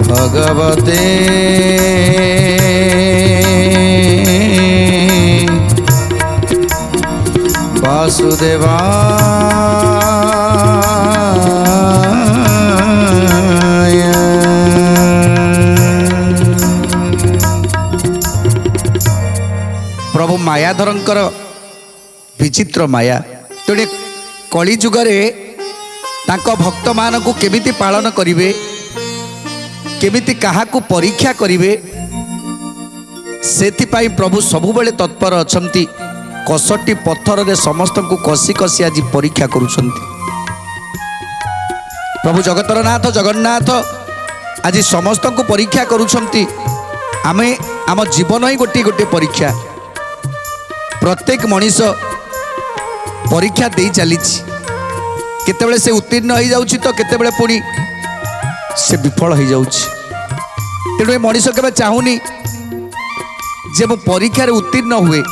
भगवते वासुदेवाय। प्रभु मायाधरंकर विचित्र माया तेणे कली जुगरे तांको भक्त मानकु केमिति पालन करिवे, केमिति काहाकु परीक्षा करिवे, सेथिपाई प्रभु सबुबेले तत्पर अछंती। कसटी पत्थर रे समस्त को कसी कसी आज परीक्षा करुछंती। प्रभु जगतर नाथ जगन्नाथ आज समस्त को परीक्षा करुछंती। आमे आम जीवन ही गोटे गोटे परीक्षा, प्रत्येक मनीष परीक्षा दे चली। केतेबेले से उत्तीर्ण हो जाउछि तो केतेबेले पुणी से विफल हो जाउछि। तेणु ए मनीष केबे चाहुनी जे मो परीक्षा रे उत्तीर्ण हुए,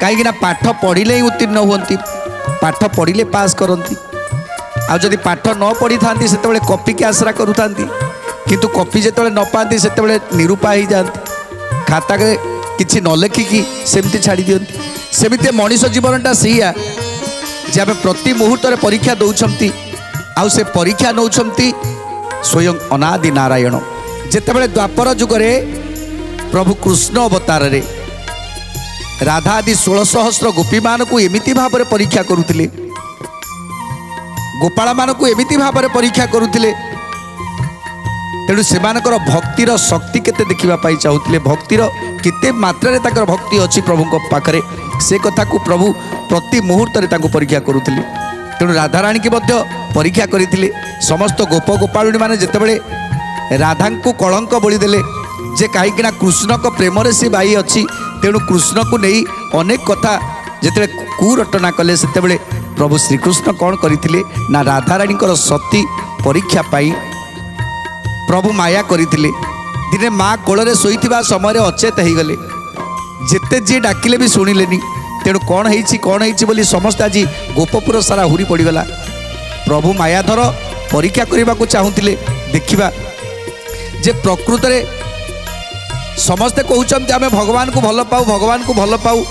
कहीं पाठ पढ़िले ही उत्तीर्ण हुअंती, पाठ पढ़िले पास करती। आ जदि पाठ न पढ़ी था से कॉपी के आसरा करूँ, किंतु कॉपी जिते न पाती से निरूपा हो जाती, खाता किसी न लेखिकी सेमती छाड़ी दियंती। सेमती मनीष जीवनटा सैया जे आम प्रति मुहूर्त परीक्षा दौरान, आउ से परीक्षा नौकती स्वयं अनादि नारायण। जितेबाला द्वापर जुगरे प्रभु कृष्ण अवतार रे राधा आदि 16 सहस्र गोपी मान को एमिति भाव में परीक्षा करुले, गोपाल मान को एमिति भाव में परीक्षा करुले। तेणु से भक्तिर शक्ति केते देखा चाहूले, भक्तिर केते मात्रा ताकर भक्ति अच्छी प्रभु पाखरे, से कथा को प्रभु प्रति मुहूर्त परीक्षा करुले। तेणु राधाराणी की परीक्षा करते। समस्त गोप गोपाळुणी माने जितेबाला राधा को कलंक बोलीदेले जे कहीं कृष्ण को प्रेम रे सी बाई अच्छी, तेणु कृष्ण को नहीं अनेक कथा जिते कुरटना कले, से प्रभु श्रीकृष्ण कौन करते ना राधाराणी सती परीक्षा पाई प्रभु माया करते। दिने माँ कोल शोइथिबा समय अचेत हो गले, जिते जी डाकिले भी शुणिलेनी। तेणु कौन होइछि बोली समस्त आज गोपपुर सारा हुरी पड़गला। प्रभु मायाधर परीक्षा करने को चाहूले, देखा जे प्रकृत रे समस्ते कहते आम भगवान को भल पाऊ, भगवान को भल पाऊ।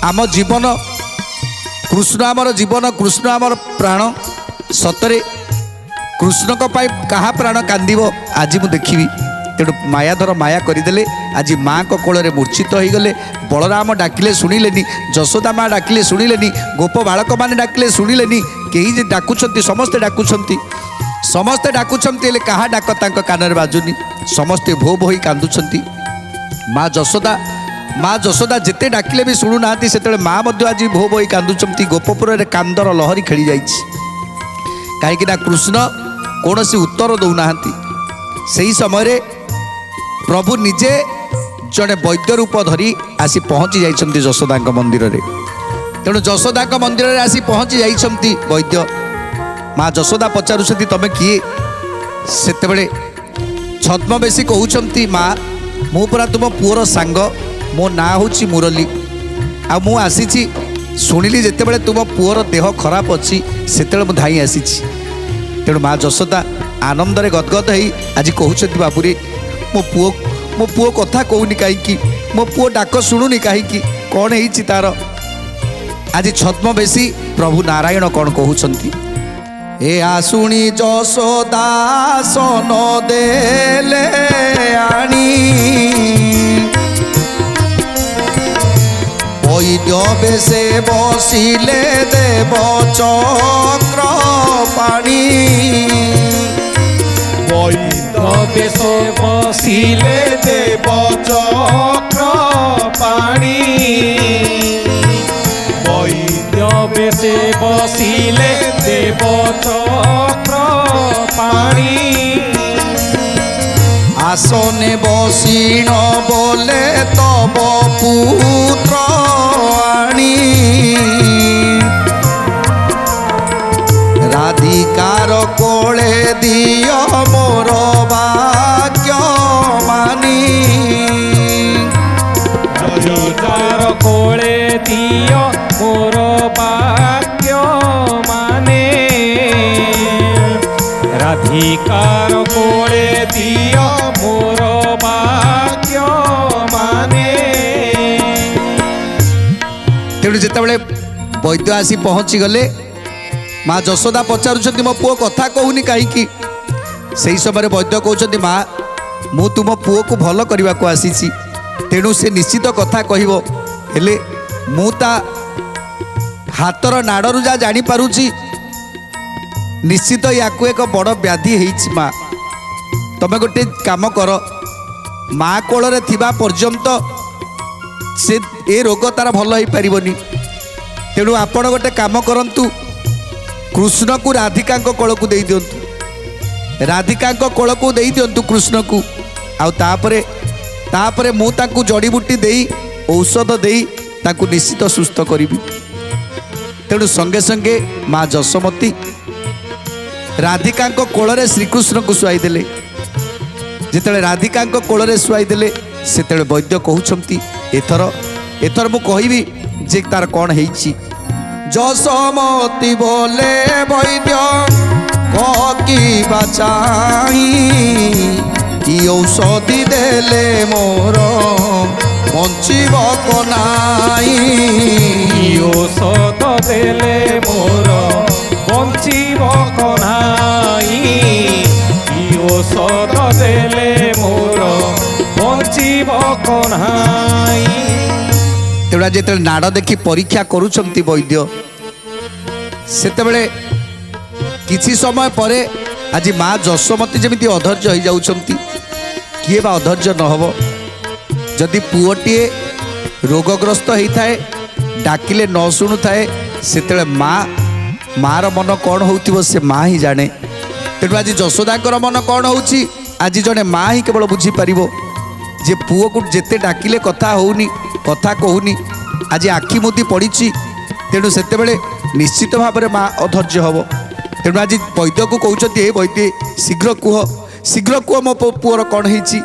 आम जीवन कृष्ण आमर जीवन, कृष्ण आमर प्राण। सतरे कृष्ण को पाई कहा प्राण कांदिबो आज मु देखी। तेणु मायाधर माया करदेले, आज माँ को कोल मूर्छित हो गले। बलराम डाकिले शुणिलेनी, जशोदा माँ डाकिले शुणिलेनी, गोप बालक मैंने डाकिले शुणिलेनी। कई डाकुंट समस्ते डाकुंट, समस्ते डाकुंट, कहा डाक तांको कान बाजुनी। समस्ते भो भो कांदुंट। माँ जशोदा जिते डाकिले भी शुणु ना, से माँ आज भो भो कांदुंट। गोपपुर रे कांदर लहरी खेली जाइए, कहीं कृष्ण कौन सी उत्तर दौना। से ही समय प्रभु निजे जड़े वैद्य रूप धरी आसी पहुँची जाइछंती जशोदा मंदिर रे। तेणु जशोदा मंदिर रे आसी पहुँची जाइछंती वैद्य। माँ जशोदा पचारुछंती तमे किए? सेतेबेले छद्मवेशी कहउछंती, माँ मु परा तुम पुअर सांग, मो ना होची मुरली। आ मु आसीची शुणिली जेतेबेले तुम पुअर देह खराब अच्छी, सेतेबेले मु धाई आसीची। तेणु माँ जशोदा आनंदरे गदगद है आज कहते, बाबूरे मो पुओ कथा कहूनी कहीं, मो पुओ डाक शुणुनी कहीं, कौन है तार? आज छद्मवेशी प्रभु नारायण कौन कहते, ए आसुणी जशोदा सन देले आनी, वैद्य बेशे बसिले देव चक्र पाणी। वैद्य बेशे बसिले देव चक्र पाणी, वैद्य बेशे बसिले देव चक्र पाणी। आसने बसीण बोले तब पुत्र आनी, ରାଧିକାର କୋଳେ ଦିଅ ମୋର ବାକ୍ୟ ମାନି ରାଧିକାର କୋଳେ ଦିଅ ମୋର ବାକ୍ୟ ମାନେ ରାଧିକାର କୋଳେ ଦିଅ ମୋର ବାକ୍ୟ ମାନେ। ତେଣୁ ଯେତେବେଳେ ବୈଦ୍ୟ ଆସି ପହଞ୍ଚିଗଲେ ମା ଯଶୋଦା ପଚାରୁଛନ୍ତି ମୋ ପୁଅ କଥା କହୁନି କାହିଁକି? ସେହି ସମୟରେ ବୈଦ୍ୟ କହୁଛନ୍ତି ମା ମୁଁ ତୁମ ପୁଅକୁ ଭଲ କରିବାକୁ ଆସିଛି, ତେଣୁ ସେ ନିଶ୍ଚିତ କଥା କହିବ, ହେଲେ ମୁଁ ତା ହାତର ନାଡ଼ରୁ ଯାହା ଜାଣିପାରୁଛି ନିଶ୍ଚିତ ୟାକୁ ଏକ ବଡ଼ ବ୍ୟାଧି ହେଇଛି। ମା ତମେ ଗୋଟେ କାମ କର, ମା କୋଳରେ ଥିବା ପର୍ଯ୍ୟନ୍ତ ସେ ଏ ରୋଗ ତାର ଭଲ ହେଇପାରିବନି, ତେଣୁ ଆପଣ ଗୋଟେ କାମ କରନ୍ତୁ, କୃଷ୍ଣକୁ ରାଧିକାଙ୍କ କୋଳକୁ ଦେଇଦିଅନ୍ତୁ, ରାଧିକାଙ୍କ କୋଳକୁ ଦେଇଦିଅନ୍ତୁ କୃଷ୍ଣକୁ, ଆଉ ତାପରେ ମୁଁ ତାଙ୍କୁ ଜଡ଼ିବୁଟି ଦେଇ ଔଷଧ ଦେଇ ତାଙ୍କୁ ନିଶ୍ଚିତ ସୁସ୍ଥ କରିବି। ତେଣୁ ସଙ୍ଗେ ସଙ୍ଗେ ମା ଯଶୋମତୀ ରାଧିକାଙ୍କ କୋଳରେ ଶ୍ରୀକୃଷ୍ଣଙ୍କୁ ଶୁଆଇଦେଲେ। ଯେତେବେଳେ ରାଧିକାଙ୍କ କୋଳରେ ଶୁଆଇଦେଲେ ସେତେବେଳେ ବୈଦ୍ୟ କହୁଛନ୍ତି ଏଥର ମୁଁ କହିବି ଯେ ତାର କ'ଣ ହେଇଛି। ଯଶୋମତୀ ବୋଲେ ବୈଦ୍ୟ କହିବା ଚାହିଁ କି ଔଷଧି ଦେଲେ ମୋର ବଞ୍ଚିବ କନାଇ ଔଷଧ ଦେଲେ ମୋର ବଞ୍ଚିବ କନାଇ ଔଷଧ ଦେଲେ ମୋର ବଞ୍ଚିବ କନାଇ। ତେଣୁ ଯେତେବେଳେ ନାଡ଼ ଦେଖି ପରୀକ୍ଷା କରୁଛନ୍ତି ବୈଦ୍ୟ ସେତେବେଳେ କିଛି ସମୟ ପରେ ଆଜି ମା ଯଶୋମତୀ ଯେମିତି ଅଧୈର୍ଯ୍ୟ ହୋଇଯାଉଛନ୍ତି। କିଏ ବା ଅଧୈର୍ଯ୍ୟ ନହେବ? ଯଦି ପୁଅଟିଏ ରୋଗଗ୍ରସ୍ତ ହେଇଥାଏ ଡାକିଲେ ନ ଶୁଣୁଥାଏ ସେତେବେଳେ ମାର ମନ କ'ଣ ହେଉଥିବ ସେ ମା ହିଁ ଜାଣେ। ତେଣୁ ଆଜି ଯଶୋଦାଙ୍କର ମନ କ'ଣ ହେଉଛି ଆଜି ଜଣେ ମା ହିଁ କେବଳ ବୁଝିପାରିବ ଯେ ପୁଅକୁ ଯେତେ ଡାକିଲେ କଥା ହେଉନି, କଥା କହୁନି, ଆଜି ଆଖି ମୁଦି ପଡ଼ିଛି। ତେଣୁ ସେତେବେଳେ ନିଶ୍ଚିତ ଭାବରେ ମା ଅଧୈର୍ଯ୍ୟ ହେବ। ତେଣୁ ଆଜି ବୈଦ୍ୟକୁ କହୁଛନ୍ତି ହେ ବୈଦ୍ୟ ଶୀଘ୍ର କୁହ ମୋ ପୁଅର କ'ଣ ହେଇଛି।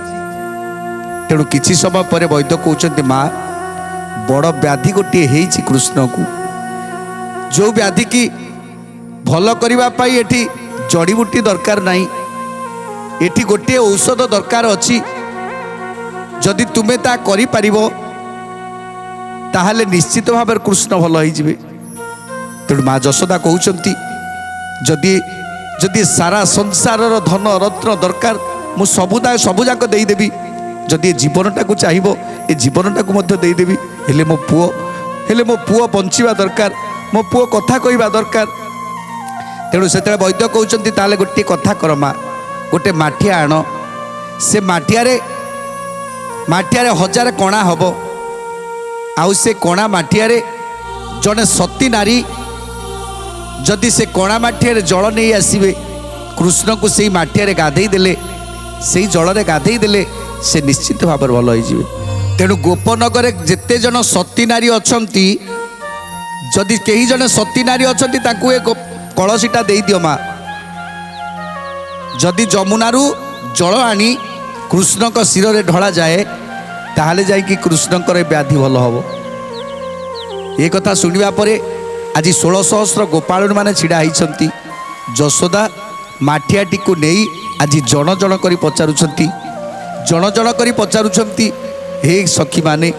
ତେଣୁ କିଛି ସମୟ ପରେ ବୈଦ୍ୟ କହୁଛନ୍ତି ମା ବଡ଼ ବ୍ୟାଧି ଗୋଟିଏ ହେଇଛି କୃଷ୍ଣକୁ, ଯେଉଁ ବ୍ୟାଧି କି ଭଲ କରିବା ପାଇଁ ଏଠି ଜଡ଼ିବୁଟି ଦରକାର ନାହିଁ, ଏଠି ଗୋଟିଏ ଔଷଧ ଦରକାର ଅଛି। ଯଦି ତୁମେ ତା କରିପାରିବ ତାହେଲେ ନିଶ୍ଚିତ ଭାବରେ କୃଷ୍ଣ ଭଲ ହେଇଯିବେ। ତେଣୁ ମା ଯଶୋଦା କହୁଛନ୍ତି ଯଦି ସାରା ସଂସାରର ଧନ ରତ୍ନ ଦରକାର ମୁଁ ସବୁଯାକ ଦେଇଦେବି, ଯଦି ଏ ଜୀବନଟାକୁ ଚାହିଁବ ଏ ଜୀବନଟାକୁ ମଧ୍ୟ ଦେଇଦେବି, ହେଲେ ମୋ ପୁଅ ବଞ୍ଚିବା ଦରକାର, ମୋ ପୁଅ କଥା କହିବା ଦରକାର। ତେଣୁ ସେତେବେଳେ ବୈଦ୍ୟ କହୁଛନ୍ତି ତାହେଲେ ଗୋଟିଏ କଥା କର ମା, ଗୋଟେ ମାଠିଆ ଆଣ, ସେ ମାଠିଆରେ 1000 କଣା ହେବ, ଆଉ ସେ କଣା ମାଠିଆରେ ଜଣେ ସତୀ ନାରୀ ଯଦି ସେ କଣା ମାଠିଆରେ ଜଳ ନେଇ ଆସିବେ କୃଷ୍ଣଙ୍କୁ ସେଇ ମାଠିଆରେ ଗାଧେଇ ଦେଲେ, ସେଇ ଜଳରେ ଗାଧେଇ ଦେଲେ ସେ ନିଶ୍ଚିତ ଭାବରେ ଭଲ ହେଇଯିବେ। ତେଣୁ ଗୋପନଗରରେ ଯେତେ ଜଣ ସତୀ ନାରୀ ଅଛନ୍ତି, ଯଦି କେହି ଜଣେ ସତୀ ନାରୀ ଅଛନ୍ତି ତାଙ୍କୁ ଏ କଳସୀଟା ଦେଇଦିଅ ମା। ଯଦି ଯମୁନାରୁ ଜଳ ଆଣି କୃଷ୍ଣଙ୍କ ଶିରରେ ଢଳାଯାଏ ତାହେଲେ ଯାଇକି କୃଷ୍ଣଙ୍କର ଏ ବ୍ୟାଧି ଭଲ ହେବ। ଏ କଥା ଶୁଣିବା ପରେ ଆଜି 16,000 ଗୋପାଳୁମାନେ ଛିଡ଼ା ହେଇଛନ୍ତି। ଯଶୋଦା ମାଠିଆଟିକୁ ନେଇ ଆଜି ଜଣ ଜଣ କରି ପଚାରୁଛନ୍ତି ହେ ସଖୀମାନେ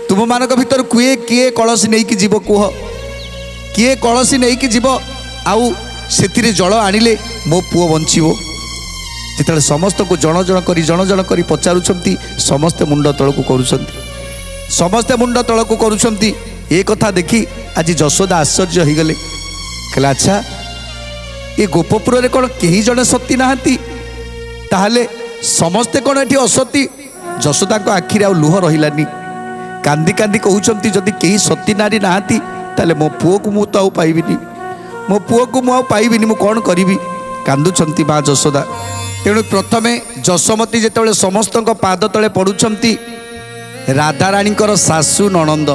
ତୁମମାନଙ୍କ ଭିତରୁ କିଏ କଳସୀ ନେଇକି ଯିବ କୁହ, କିଏ କଳସୀ ନେଇକି ଯିବ ଆଉ ସେଥିରେ ଜଳ ଆଣିଲେ ମୋ ପୁଅ ବଞ୍ଚିବ। ଯେତେବେଳେ ସମସ୍ତଙ୍କୁ ଜଣ ଜଣ କରି ପଚାରୁଛନ୍ତି ସମସ୍ତେ ମୁଣ୍ଡ ତଳକୁ କରୁଛନ୍ତି। ଏ କଥା ଦେଖି ଆଜି ଯଶୋଦା ଆଶ୍ଚର୍ଯ୍ୟ ହୋଇଗଲେ, କହିଲେ ଆଚ୍ଛା ଏ ଗୋପପୁରରେ କ'ଣ କେହି ଜଣେ ସତୀ ନାହାନ୍ତି, ତାହେଲେ ସମସ୍ତେ କ'ଣ ଏଠି ଅସତୀ? ଯଶୋଦାଙ୍କ ଆଖିରେ ଆଉ ଲୁହ ରହିଲାନି, କାନ୍ଦି କାନ୍ଦି କହୁଛନ୍ତି ଯଦି କେହି ସତୀ ନାରୀ ନାହାନ୍ତି ତାହେଲେ ମୋ ପୁଅକୁ ମୁଁ ତ ଆଉ ପାଇବିନି, ମୁଁ କ'ଣ କରିବି? କାନ୍ଦୁଛନ୍ତି ମା ଯଶୋଦା। ତେଣୁ ପ୍ରଥମେ ଯଶୋମତୀ ଯେତେବେଳେ ସମସ୍ତଙ୍କ ପାଦ ତଳେ ପଡ଼ୁଛନ୍ତି, ରାଧାରାଣୀଙ୍କର ଶାଶୁ ନଣନ୍ଦ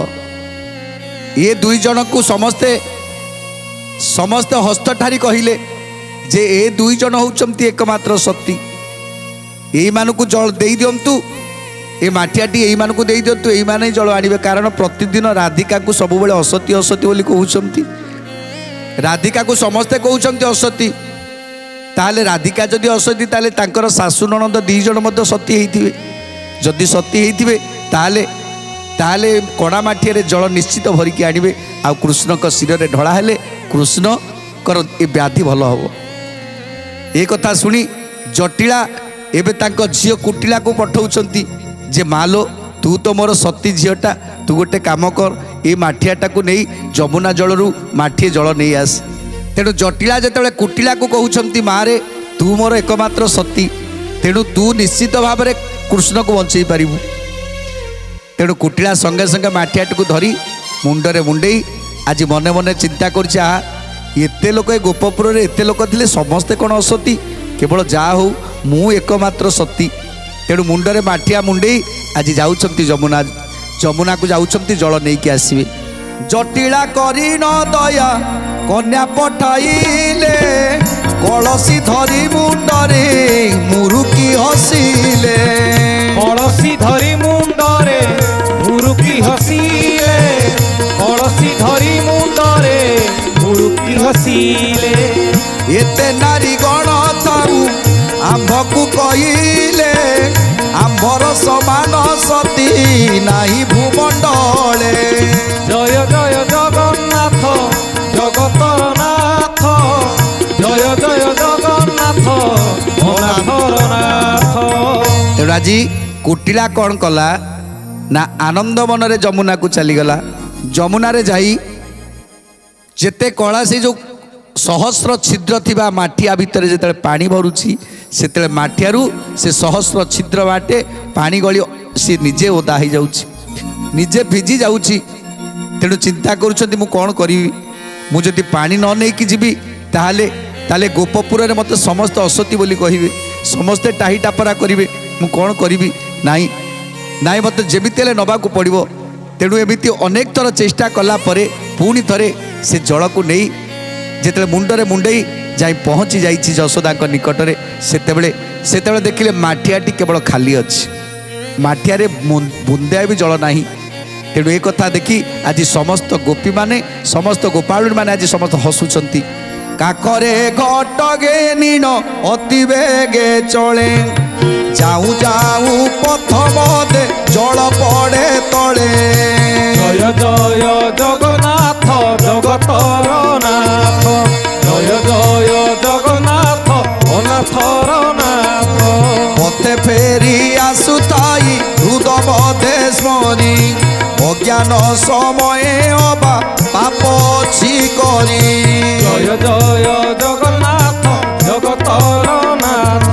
ଏ ଦୁଇ ଜଣକୁ ସମସ୍ତେ ସମସ୍ତେ ହସ୍ତଠାରି କହିଲେ ଯେ ଏ ଦୁଇ ଜଣ ହେଉଛନ୍ତି ଏକମାତ୍ର ସତୀ, ଏଇମାନଙ୍କୁ ଜଳ ଦେଇଦିଅନ୍ତୁ, ଏ ମାଠିଆଟି ଏଇମାନଙ୍କୁ ଦେଇଦିଅନ୍ତୁ, ଏଇମାନେ ଜଳ ଆଣିବେ। କାରଣ ପ୍ରତିଦିନ ରାଧିକାକୁ ସବୁବେଳେ ଅସତୀ ଅସତୀ ବୋଲି କହୁଛନ୍ତି, ରାଧିକାକୁ ସମସ୍ତେ କହୁଛନ୍ତି ଅସତୀ। ତାହେଲେ ରାଧିକା ଯଦି ଅସତୀ ତାହେଲେ ତାଙ୍କର ଶାଶୁ ନଣନ୍ଦ ଦୁଇ ଜଣ ମଧ୍ୟ ସତୀ ହେଇଥିବେ। ଯଦି ସତୀ ହେଇଥିବେ ତାହେଲେ ତାହେଲେ କଣା ମାଠିଆରେ ଜଳ ନିଶ୍ଚିତ ଭରିକି ଆଣିବେ, ଆଉ କୃଷ୍ଣଙ୍କ ଶିରରେ ଢଳା ହେଲେ କୃଷ୍ଣଙ୍କର ଏ ବ୍ୟାଧି ଭଲ ହେବ। ଏ କଥା ଶୁଣି ଜଟିଳା ଏବେ ତାଙ୍କ ଝିଅ କୁଟିଳାକୁ ପଠାଉଛନ୍ତି ଯେ ମାଲୋ ତୁ ତ ମୋର ସତୀ ଝିଅଟା, ତୁ ଗୋଟେ କାମ କର, ଏ ମାଠିଆଟାକୁ ନେଇ ଯମୁନା ଜଳରୁ ମାଠିଏ ଜଳ ନେଇ ଆସ। ତେଣୁ ଜଟିଳା ଯେତେବେଳେ କୁଟିଳାକୁ କହୁଛନ୍ତି ମାରେ ତୁ ମୋର ଏକମାତ୍ର ସତୀ, ତେଣୁ ତୁ ନିଶ୍ଚିତ ଭାବରେ କୃଷ୍ଣକୁ ବଞ୍ଚେଇ ପାରିବୁ। ତେଣୁ କୁଟିଳା ସଙ୍ଗେ ସଙ୍ଗେ ମାଠିଆଟିକୁ ଧରି ମୁଣ୍ଡରେ ମୁଣ୍ଡେଇ ଆଜି ମନେ ମନେ ଚିନ୍ତା କରୁଛି, ଏତେ ଲୋକ ଏ ଗୋପପୁରରେ ଏତେ ଲୋକ ଥିଲେ ସମସ୍ତେ କ'ଣ ଅସତୀ? କେବଳ ଯାହା ହଉ ମୁଁ ଏକମାତ୍ର ସତୀ। ତେଣୁ ମୁଣ୍ଡରେ ମାଠିଆ ମୁଣ୍ଡେଇ ଆଜି ଯାଉଛନ୍ତି ଯମୁନାକୁ ଯାଉଛନ୍ତି ଜଳ ନେଇକି ଆସିବେ। ଜଟିଳା କରି ନ ଦୟା କନ୍ୟା ପଠାଇଲେ, କଳସୀ ଧରି ମୁଣ୍ଡରେ ମୁରୁକି ହସିଲେ, କଳସୀ ଧରି ମୁଣ୍ଡରେ ମୁରୁକି ହସିଲେ, କଳସୀ ଧରି ମୁଣ୍ଡରେ ମୁରୁକି ହସିଲେ। ଏତେ ନାରୀ ଗଣ ଥାଉ ଆମ୍ଭକୁ କହିଲେ, ଆମ୍ଭର ସମାନ ସତୀ ନାହିଁ ଭୂମଣ୍ଡଳେ। ଜୟ ଜୟ ଜଗନ୍ନାଥ ଜଗତର ନାଥ, ଜୟ ଜୟ ଜଗନ୍ନାଥ ଅନାଥର ନାଥ। ତେଣୁ ଆଜି କୁଟିଳା କ'ଣ କଲା ନା ଆନନ୍ଦ ମନରେ ଯମୁନାକୁ ଚାଲିଗଲା। ଯମୁନାରେ ଯାଇ ଯେତେ କଳା ସେ ଯେଉଁ ସହସ୍ର ଛିଦ୍ର ଥିବା ମାଠିଆ ଭିତରେ ଯେତେବେଳେ ପାଣି ଭରୁଛି, ସେତେବେଳେ ମାଠିଆରୁ ସେ ସହସ୍ର ଛିଦ୍ର ବାଟେ ପାଣି ଗଳି ସେ ନିଜେ ଓଦା ହେଇଯାଉଛି, ନିଜେ ଭିଜି ଯାଉଛି। ତେଣୁ ଚିନ୍ତା କରୁଛନ୍ତି ମୁଁ କ'ଣ କରିବି, ମୁଁ ଯଦି ପାଣି ନ ନେଇକି ଯିବି ତାହେଲେ ଗୋପପୁରରେ ମୋତେ ସମସ୍ତେ ଅସତୀ ବୋଲି କହିବେ, ସମସ୍ତେ ଟାହି ଟାପରା କରିବେ, ମୁଁ କ'ଣ କରିବି? ନାଇଁ ନାଇଁ ମୋତେ ଯେମିତି ହେଲେ ନେବାକୁ ପଡ଼ିବ। ତେଣୁ ଏମିତି ଅନେକ ଥର ଚେଷ୍ଟା କଲା ପରେ ପୁଣି ଥରେ ସେ ଜଳକୁ ନେଇ ଯେତେବେଳେ ମୁଣ୍ଡରେ ମୁଣ୍ଡେଇ ଯାଇ ପହଞ୍ଚି ଯାଇଛି ଯଶୋଦାଙ୍କ ନିକଟରେ, ସେତେବେଳେ ଦେଖିଲେ ମାଠିଆଟି କେବଳ ଖାଲି ଅଛି, ମାଠିଆରେ ବୁନ୍ଦାଏ ବି ଜଳ ନାହିଁ। ତେଣୁ ଏ କଥା ଦେଖି ଆଜି ସମସ୍ତ ଗୋପୀମାନେ ସମସ୍ତ ଗୋପାଳୁମାନେ ଆଜି ସମସ୍ତେ ହସୁଛନ୍ତି। କାକରେ ଘଟ ଘେନିଣ ଅତି ବେଗେ ଚଳେ, ଯାଉ ଯାଉ ପଥ ମଧେ ଜଳ ପଡ଼େ ତଳେ। ଜୟ ଜୟ ଜଗନ୍ନାଥ ଜଗତର ନାଥ, ଜୟ ଜୟ ଜଗନ୍ନାଥ ଅନାଥର ନାଥ। ମତେ ଫେରି ଆସୁଥାଇ ହୃଦ ମଧେ ସ୍ମରି, অজ্ঞান সময়ে অবা পাপ অছি করি। জয় জয় জগন্নাথ জগতর নাথ,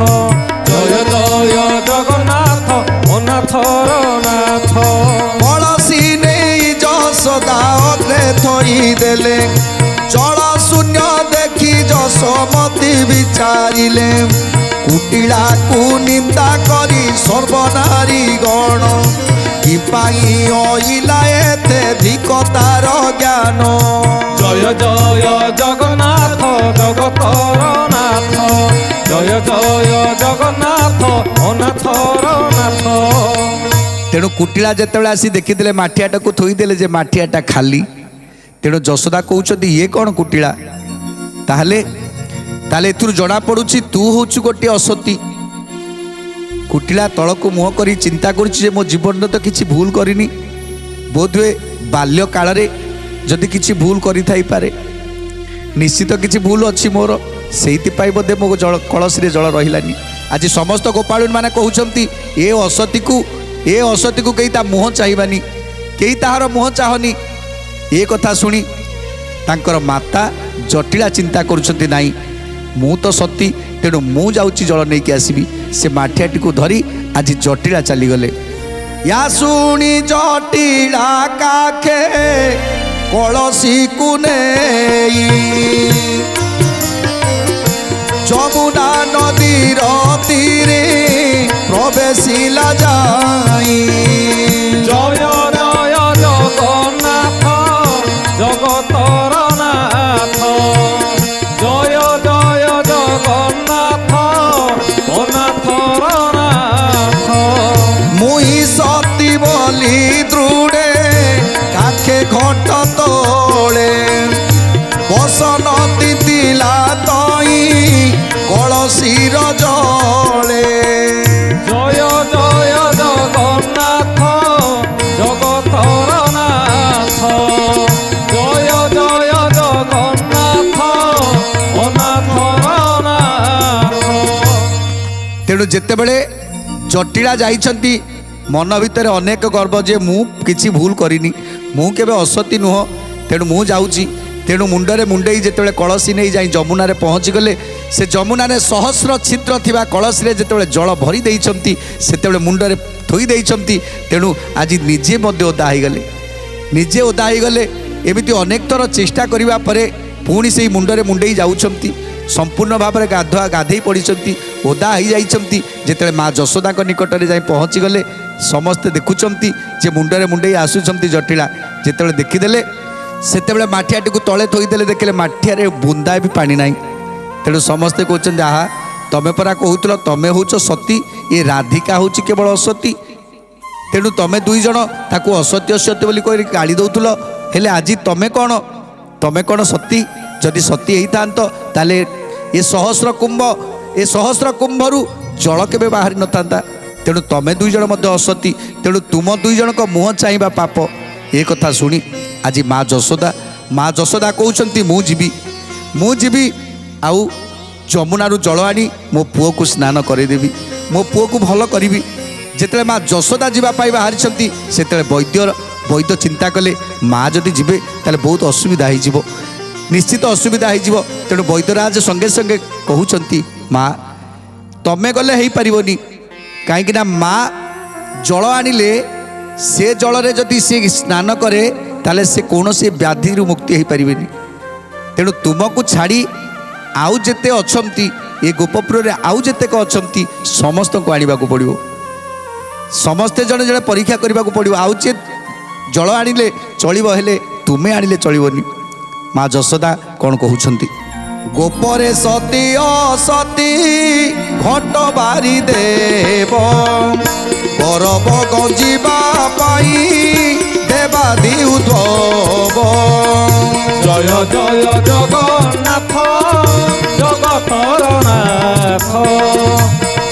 জয় জয় জগন্নাথ অনাথর নাথ। কলসি নেই যশোদা অগ্রে থই দেলে, জল শূন্য দেখি যশোমতী বিচারিলে, কুটিলাকু নিন্দা করি সর্বনারী গণ, কি পাই অইলা এতে ধিকতার জ্ঞান। জয় জয় জগন্নাথ জগতর নাথ, জয় জয় জগন্নাথ অনাথর নাথ। তেণু কুটিলা যেতবে আসি দেখিলে মাঠিয়াটাকে থইদেলে যে মাঠিয়াটা খালি। তেণু যশোদা কৌଛନ୍ତି ইয়ে কোণ কুটিলা? তাহলে এথুর জনা পড়ুছি তু হচ্ছু গোটিয়ে অসতী। কুটিলা তলকু মুহ করে চিন্তা করছি যে মো জীবନରେ তো কিছু ভুল করিনি, বোধহুଏ বাল্যকাଳରେ যদি কিছু ভুল করে থাইপারে, নিশ্চিত কিছু ভুল অছি মোর, সেইপাই বোধে মো জল কলসিরে জল রহিলানি। আজ সমস্ত গোপাଳୀ মানে কହୁଛନ୍ତି এ অসতীକୁ কেই তা মুহ চাহিবানি, কেই তাহার মুহ চাহনি। এ কথা শুনি তাঙ্কর মাতা জটিলা চিন্তা করুଛନ୍ତି নাই মু তো সতী, তেণু মু যাচ্ছি জল নেইকি আসবি। সে মাঠিয়াটিকে ধরি আজ জটিলা চালিগলে। ইয়া শুনি জটিলা কাখে কলসিকু নেই, যমুনা নদীর তীরে প্রবেশিলা যাই। জয় জয় জগন্নাথ জগতর নাথ, ବସନ ତିତିଲା ତଇ କଳସୀର ଜଳେ। জয় জয় জগন্নাথ জগতর নাথ, জয় জয় জগন্নাথ অনাথর নাথ। ତେଣୁ ଯେତେବେଳେ ଜଟିଳା ଯାଇଛନ୍ତି ମନ ଭିତରେ ଅନେକ ଗର୍ବ ଯେ ମୁଁ କିଛି ଭୁଲ କରିନି, ମୁଁ କେବେ ଅସତୀ ନୁହଁ, ତେଣୁ ମୁଁ ଯାଉଛି। ତେଣୁ ମୁଣ୍ଡରେ ମୁଣ୍ଡେଇ ଯେତେବେଳେ କଳସୀ ନେଇ ଯାଇ ଯମୁନାରେ ପହଞ୍ଚିଗଲେ, ସେ ଯମୁନାରେ ସହସ୍ର ଛିଦ୍ର ଥିବା କଳସୀରେ ଯେତେବେଳେ ଜଳ ଭରି ଦେଇଛନ୍ତି, ସେତେବେଳେ ମୁଣ୍ଡରେ ଥୋଇ ଦେଇଛନ୍ତି। ତେଣୁ ଆଜି ନିଜେ ମଧ୍ୟ ଓଦା ହେଇଗଲେ, ନିଜେ ଓଦା ହେଇଗଲେ। ଏମିତି ଅନେକ ଥର ଚେଷ୍ଟା କରିବା ପରେ ପୁଣି ସେଇ ମୁଣ୍ଡରେ ମୁଣ୍ଡେଇ ଯାଉଛନ୍ତି। ସମ୍ପୂର୍ଣ୍ଣ ଭାବରେ ଗାଧେଇ ପଡ଼ିଛନ୍ତି, ଓଦା ହେଇଯାଇଛନ୍ତି। ଯେତେବେଳେ ମା ଯଶୋଦାଙ୍କ ନିକଟରେ ଯାଇ ପହଞ୍ଚିଗଲେ, ସମସ୍ତେ ଦେଖୁଛନ୍ତି ଯେ ମୁଣ୍ଡରେ ମୁଣ୍ଡେଇ ଆସୁଛନ୍ତି ଜଟିଳା। ଯେତେବେଳେ ଦେଖିଦେଲେ, ସେତେବେଳେ ମାଠିଆଟିକୁ ତଳେ ଥୋଇଦେଲେ, ଦେଖିଲେ ମାଠିଆରେ ବୁନ୍ଦା ବି ପାଣି ନାହିଁ। ତେଣୁ ସମସ୍ତେ କହୁଛନ୍ତି, ଆହା ତମେ ପରା କହୁଥିଲ ତମେ ହେଉଛ ସତୀ, ଏ ରାଧିକା ହେଉଛି କେବଳ ଅସତୀ। ତେଣୁ ତମେ ଦୁଇ ଜଣ ତାକୁ ଅସତ୍ୟ ଅସତ୍ୟ ବୋଲି କହି ଗାଳି ଦେଉଥିଲ, ହେଲେ ଆଜି ତମେ କ'ଣ ସତୀ? ଯଦି ସତୀ ହେଇଥାନ୍ତ ତାହେଲେ ଏ ସହସ୍ର କୁମ୍ଭରୁ ଜଳ କେବେ ବାହାରି ନଥାନ୍ତା। ତେଣୁ ତମେ ଦୁଇ ଜଣ ମଧ୍ୟ ଅସତୀ, ତେଣୁ ତୁମ ଦୁଇ ଜଣଙ୍କ ମୁହଁ ଚାହିଁବା ପାପ। ଏ କଥା ଶୁଣି ଆଜି ମା ଯଶୋଦା କହୁଛନ୍ତି, ମୁଁ ଯିବି ଆଉ ଯମୁନାରୁ ଜଳ ଆଣି ମୋ ପୁଅକୁ ସ୍ନାନ କରେଇଦେବି, ମୋ ପୁଅକୁ ଭଲ କରିବି। ଯେତେବେଳେ ମା ଯଶୋଦା ଯିବା ପାଇଁ ବାହାରିଛନ୍ତି, ସେତେବେଳେ ବୈଦ୍ୟ ଚିନ୍ତା କଲେ, ମା ଯଦି ଯିବେ ତାହେଲେ ବହୁତ ଅସୁବିଧା ହେଇଯିବ, ନିଶ୍ଚିତ ଅସୁବିଧା ହେଇଯିବ। ତେଣୁ ବୈଦ୍ୟରାଜ ସଙ୍ଗେ ସଙ୍ଗେ କହୁଛନ୍ତି, ମା ତମେ ଗଲେ ହେଇପାରିବନି, କାହିଁକି ନା ମା ଜଳ ଆଣିଲେ ସେ ଜଳରେ ଯଦି ସେ ସ୍ନାନ କରେ ତାହେଲେ ସେ କୌଣସି ବ୍ୟାଧିରୁ ମୁକ୍ତି ହେଇପାରିବେନି। ତେଣୁ ତୁମକୁ ଛାଡ଼ି ଆଉ ଯେତେ ଅଛନ୍ତି ଏ ଗୋପପୁରରେ, ଆଉ ଯେତେକ ଅଛନ୍ତି ସମସ୍ତଙ୍କୁ ଆଣିବାକୁ ପଡ଼ିବ, ସମସ୍ତେ ଜଣେ ଜଣେ ପରୀକ୍ଷା କରିବାକୁ ପଡ଼ିବ। ଆଉ ଯେ ଜଳ ଆଣିଲେ ଚଳିବ, ହେଲେ ତୁମେ ଆଣିଲେ ଚଳିବନି। ମା ଯଶୋଦା କ'ଣ କହୁଛନ୍ତି? ଗୋପରେ ସତୀ ଅସତୀ ଘଟ ବାରି ଦେବ, ପରବ ଗଞ୍ଜିବା ପାଇଁ ଦେବାଦି ଉଦ୍ଭବ। জয় জয় জগন্নাথ জগতর নাথ,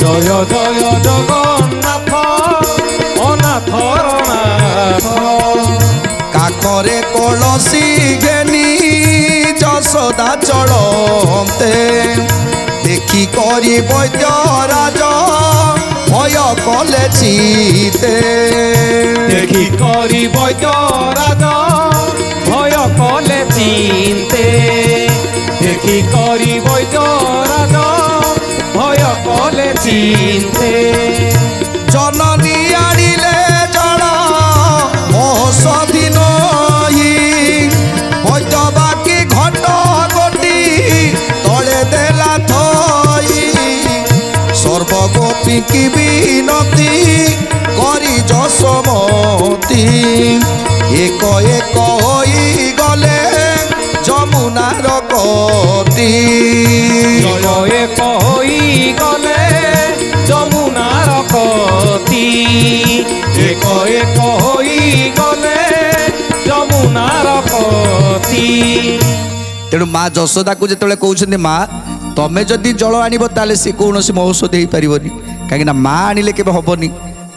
জয় জয় জগন্নাথ অনাথর নাথ। কাকরে কলসি ঘেনি যশোদা চলতে, দেখি করি বৈদ্যরাজ ভয় কলে চিতে। দেখি করি বৈদ্যরাজ ভয় কলে চিন্তে, দেখি করি বৈদ্যরাজ ভয় কলে চিন্তে। জননী আনিলে জল ঔষধি নহি, বৈদ্য বাকি ঘট গটি তলে দেলা থই। সর্বগোপী কি বিনতি করি যশোমতী, এক এক হই গলে যমুনার গতি। জয় এক হই গলে যমুনার গতি, এক এক হই গলে যমুনার গতি। তেଣୁ ମା ଯଶୋଦାକୁ ଯେତେବେଳେ କହୁଛନ୍ତି, ମା ତମେ ଯଦି ଜଳ ଆଣିବ ତାହେଲେ ସେ କୌଣସି ଔଷଧ ହେଇପାରିବନି, କାହିଁକିନା ମା ଆଣିଲେ କେବେ ହେବନି।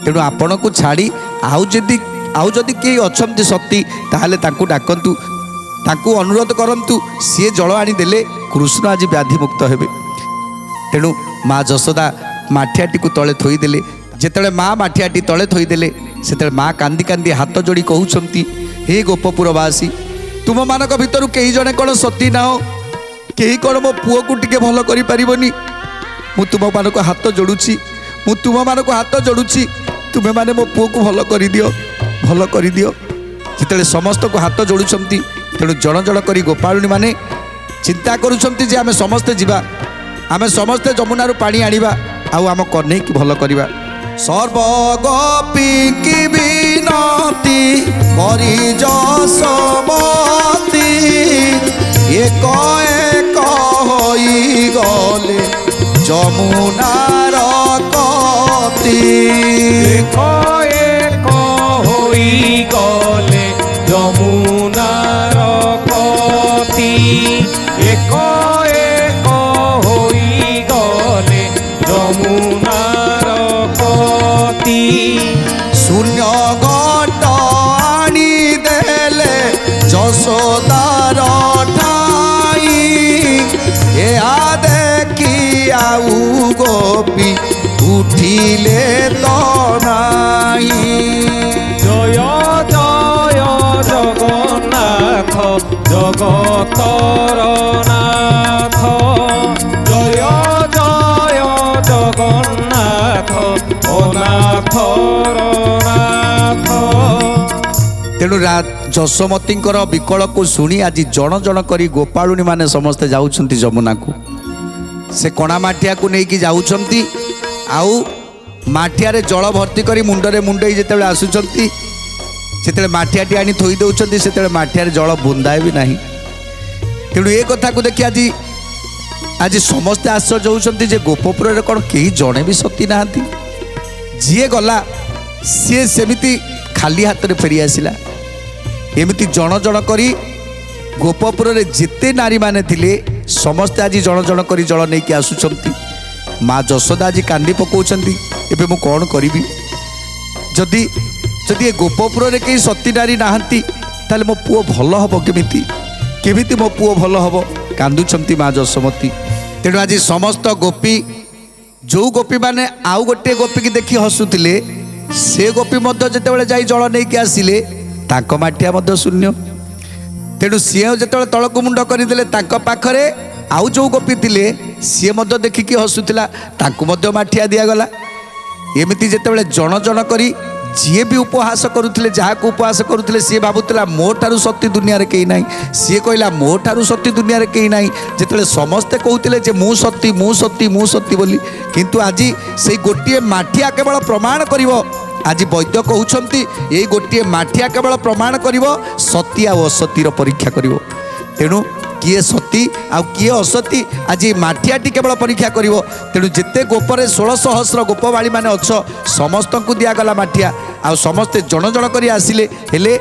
ତେଣୁ ଆପଣଙ୍କୁ ଛାଡ଼ି ଆଉ ଯଦି କେହି ଅଛନ୍ତି ସତୀ, ତାହେଲେ ତାଙ୍କୁ ଡାକନ୍ତୁ, ତାଙ୍କୁ ଅନୁରୋଧ କରନ୍ତୁ, ସିଏ ଜଳ ଆଣିଦେଲେ କୃଷ୍ଣ ଆଜି ବ୍ୟାଧିମୁକ୍ତ ହେବେ। ତେଣୁ ମା ଯଶୋଦା ମାଠିଆଟିକୁ ତଳେ ଥୋଇଦେଲେ। ଯେତେବେଳେ ମା ମାଠିଆଟି ତଳେ ଥୋଇଦେଲେ, ସେତେବେଳେ ମା କାନ୍ଦି କାନ୍ଦି ହାତ ଯୋଡ଼ି କହୁଛନ୍ତି, ହେ ଗୋପପୁରବାସୀ, ତୁମମାନଙ୍କ ଭିତରୁ କେହି ଜଣେ କ'ଣ ସତୀ ନାହ? କେହି କ'ଣ ମୋ ପୁଅକୁ ଟିକେ ଭଲ କରିପାରିବନି? ମୁଁ ତୁମମାନଙ୍କୁ ହାତ ଯୋଡ଼ୁଛି, ତୁମେମାନେ ମୋ ପୁଅକୁ ଭଲ କରିଦିଅ। ଯେତେବେଳେ ସମସ୍ତଙ୍କୁ ହାତ ଯୋଡ଼ୁଛନ୍ତି, ତେଣୁ ଜଣ ଜଣ କରି ଗୋପାଳୁଣୀ ମାନେ ଚିନ୍ତା କରୁଛନ୍ତି ଯେ ଆମେ ସମସ୍ତେ ଯିବା, ଆମେ ସମସ୍ତେ ଯମୁନାରୁ ପାଣି ଆଣିବା, ଆଉ ଆମ କହ୍ନେଇକି ଭଲ କରିବା। ସର୍ବଗୋପୀଙ୍କି ବିନତି କରି ଯଶୋମତୀ, ଏକ ଏକ ହୋଇଗଲେ যমুনার গতি। এক এক হই গলে যমুনার গতি, ଏକ ଏକ ହୋଇ ଗଲେ ଯମୁନାର କତି শূন্য ঘট আনি দেলে যশোদার ঠাই এয়া দেখি আউ গোপী উঠিলে তো নাই। জয় জয় জগন্নাথ জগতর নাথ জয় জয় জগন্নাথ অনাথর নাথ। তেଣୁ ଯଶୋମତୀଙ୍କର ବିକଳକୁ ଶୁଣି ଆଜି ଜଣ ଜଣ କରି ଗୋପାଳୁଣୀ ମାନେ ସମସ୍ତେ ଯାଉଛନ୍ତି ଯମୁନାକୁ। ସେ କଣା ମାଠିଆକୁ ନେଇକି ଯାଉଛନ୍ତି ଆଉ ମାଠିଆରେ ଜଳ ଭର୍ତ୍ତି କରି ମୁଣ୍ଡରେ ମୁଣ୍ଡେଇ ଯେତେବେଳେ ଆସୁଛନ୍ତି ସେତେବେଳେ ମାଠିଆଟି ଆଣି ଥୋଇ ଦେଉଛନ୍ତି, ସେତେବେଳେ ମାଠିଆରେ ଜଳ ବୁନ୍ଦାଏ ବି ନାହିଁ। ତେଣୁ ଏ କଥାକୁ ଦେଖି ଆଜି ସମସ୍ତେ ଆଶ୍ଚର୍ଯ୍ୟ ହେଉଛନ୍ତି ଯେ ଗୋପପୁରରେ କ'ଣ କେହି ଜଣେ ବି ସତୀ ନାହାନ୍ତି। ଯିଏ ଗଲା ସିଏ ସେମିତି ଖାଲି ହାତରେ ଫେରି ଆସିଲା। ଏମିତି ଜଣ ଜଣ କରି ଗୋପପୁରରେ ଯେତେ ନାରୀମାନେ ଥିଲେ ସମସ୍ତେ ଆଜି ଜଣ ଜଣ କରି ଜଳ ନେଇକି ଆସୁଛନ୍ତି। ମା ଯଶୋଦା ଆଜି କାନ୍ଦି ପକାଉଛନ୍ତି, ଏବେ ମୁଁ କ'ଣ କରିବି? ଯଦି ଏ ଗୋପପୁରରେ କେହି ସତୀ ନାରୀ ନାହାନ୍ତି ତାହେଲେ ମୋ ପୁଅ ଭଲ ହେବ କେମିତି? କେମିତି ମୋ ପୁଅ ଭଲ ହେବ? କାନ୍ଦୁଛନ୍ତି ମା ଯଶୋମତୀ। ତେଣୁ ଆଜି ସମସ୍ତ ଗୋପୀ, ଯେଉଁ ଗୋପୀମାନେ ଆଉ ଗୋଟିଏ ଗୋପୀକି ଦେଖି ହସୁଥିଲେ ସେ ଗୋପୀ ମଧ୍ୟ ଯେତେବେଳେ ଯାଇ ଜଳ ନେଇକି ଆସିଲେ ତାଙ୍କ ମାଠିଆ ମଧ୍ୟ ଶୂନ୍ୟ। ତେଣୁ ସିଏ ଯେତେବେଳେ ତଳକୁ ମୁଣ୍ଡ କରିଦେଲେ ତାଙ୍କ ପାଖରେ ଆଉ ଯେଉଁ ଗୋପୀ ଥିଲେ ସିଏ ମଧ୍ୟ ଦେଖିକି ହସୁଥିଲା, ତାଙ୍କୁ ମଧ୍ୟ ମାଠିଆ ଦିଆଗଲା। ଏମିତି ଯେତେବେଳେ ଜଣ ଜଣ କରି ଯିଏ ବି ଉପହାସ କରୁଥିଲେ, ଯାହାକୁ ଉପହାସ କରୁଥିଲେ ସିଏ ଭାବୁଥିଲା ମୋ ଠାରୁ ସତୀ ଦୁନିଆରେ କେହି ନାହିଁ, ସିଏ କହିଲା ମୋ ଠାରୁ ସତୀ ଦୁନିଆରେ କେହି ନାହିଁ। ଯେତେବେଳେ ସମସ୍ତେ କହୁଥିଲେ ଯେ ମୁଁ ସତୀ ମୁଁ ସତୀ ମୁଁ ସତୀ ବୋଲି, କିନ୍ତୁ ଆଜି ସେଇ ଗୋଟିଏ ମାଠିଆ କେବଳ ପ୍ରମାଣ କରିବ। ଆଜି ବୈଦ୍ୟ କହୁଛନ୍ତି ଏଇ ଗୋଟିଏ ମାଠିଆ କେବଳ ପ୍ରମାଣ କରିବ ସତୀ ଆଉ ଅସତୀର ପରୀକ୍ଷା କରିବ। ତେଣୁ କିଏ ସତୀ ଆଉ କିଏ ଅସତୀ ଆଜି ମାଠିଆଟି କେବଳ ପରୀକ୍ଷା କରିବ। ତେଣୁ ଯେତେ ଗୋପରେ 16,000 ଗୋପବାଳୀ ମାନେ ଅଛ ସମସ୍ତଙ୍କୁ ଦିଆଗଲା ମାଠିଆ, ଆଉ ସମସ୍ତେ ଜଣ ଜଣ କରି ଆସିଲେ, ହେଲେ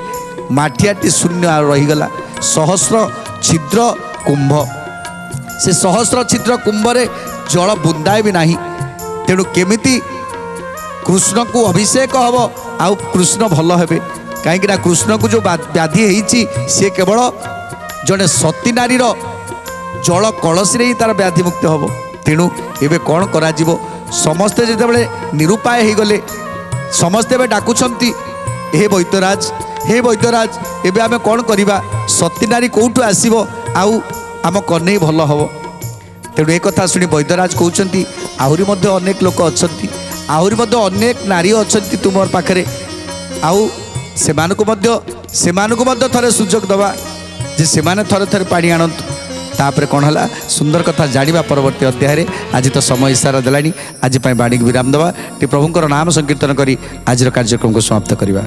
ମାଠିଆଟି ଶୂନ୍ୟ ରହିଗଲା। ସହସ୍ର ଛିଦ୍ର କୁମ୍ଭ, ସେ ସହସ୍ର ଛିଦ୍ର କୁମ୍ଭରେ ଜଳ ବୁନ୍ଦାଏ ବି ନାହିଁ। ତେଣୁ କେମିତି କୃଷ୍ଣକୁ ଅଭିଷେକ ହେବ ଆଉ କୃଷ୍ଣ ଭଲ ହେବେ? କାହିଁକିନା କୃଷ୍ଣକୁ ଯେଉଁ ବ୍ୟାଧି ହେଇଛି ସିଏ କେବଳ ଜଣେ ସତୀ ନାରୀର ଜଳ କଳସୀରେ ହିଁ ତାର ବ୍ୟାଧି ମୁକ୍ତ ହେବ। ତେଣୁ ଏବେ କ'ଣ କରାଯିବ? ସମସ୍ତେ ଯେତେବେଳେ ନିରୁପାୟ ହେଇଗଲେ ସମସ୍ତେ ଏବେ ଡାକୁଛନ୍ତି ହେ ବୈଦ୍ୟରାଜ ଏବେ ଆମେ କ'ଣ କରିବା? ସତୀ ନାରୀ କେଉଁଠୁ ଆସିବ ଆଉ ଆମ କନେଇ ଭଲ ହେବ? ତେଣୁ ଏ କଥା ଶୁଣି ବୈଦ୍ୟରାଜ କହୁଛନ୍ତି ଆହୁରି ମଧ୍ୟ ଅନେକ ଲୋକ ଅଛନ୍ତି, ଆହୁରି ମଧ୍ୟ ଅନେକ ନାରୀ ଅଛନ୍ତି ତୁମର ପାଖରେ, ଆଉ ସେମାନଙ୍କୁ ମଧ୍ୟ ଥରେ ସୁଯୋଗ ଦେବା ଯେ ସେମାନେ ଥରେ ଥରେ ପାଣି ଆଣନ୍ତୁ। ତାପରେ କ'ଣ ହେଲା ସୁନ୍ଦର କଥା ଜାଣିବା ପରବର୍ତ୍ତୀ ଅଧ୍ୟାୟରେ। ଆଜି ତ ସମୟ ଇସାରା ଦେଲାଣି, ଆଜି ପାଇଁ ବାଣୀକୁ ବିରାମ ଦେବା, ଟିକେ ପ୍ରଭୁଙ୍କର ନାମ ସଂକୀର୍ତ୍ତନ କରି ଆଜିର କାର୍ଯ୍ୟକ୍ରମକୁ ସମାପ୍ତ କରିବା।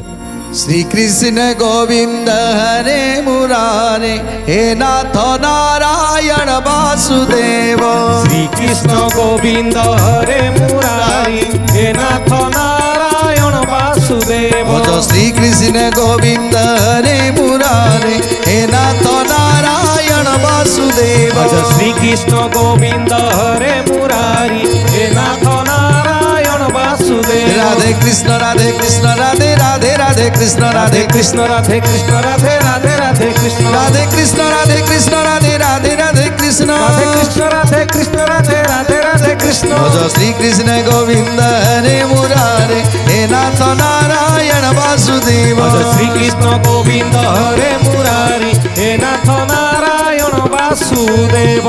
শ্রীকৃষ্ণ গোবিন্দ হরে মুরারে হে নাথ নারায়ণ বাসুদেব। শ্রীকৃষ্ণ গোবিন্দ হরে মুরারি হে নাথ নারায়ণ বাসুদেব। ভজ শ্রীকৃষ্ণ গোবিন্দ হরে মুরারে হে নাথ নারায়ণ বাসুদেব। ভজ শ্রীকৃষ্ণ গোবিন্দ হরে মুরারি হে নাথ নারায়ণ বাসুদেব। রাধে কৃষ্ণ রাধে কৃষ্ণ রাধে রাধে রাধে কৃষ্ণ রাধে কৃষ্ণ রাধে কৃষ্ণ রাধে রাধে রাধে কৃষ্ণ রাধে কৃষ্ণ রাধে কৃষ্ণ রাধে রাধে রাধে কৃষ্ণ রাধে কৃষ্ণ রাধে কৃষ্ণ রাধে রাধে রাধে কৃষ্ণ। ভজ শ্রীকৃষ্ণ গোবিন্দ হরে মুরারে হে নাথ নারায়ণ বাসুদেব। ভজ শ্রীকৃষ্ণ গোবিন্দ হরে মুরারি হে নাথ নারায়ণ বাসুদেব।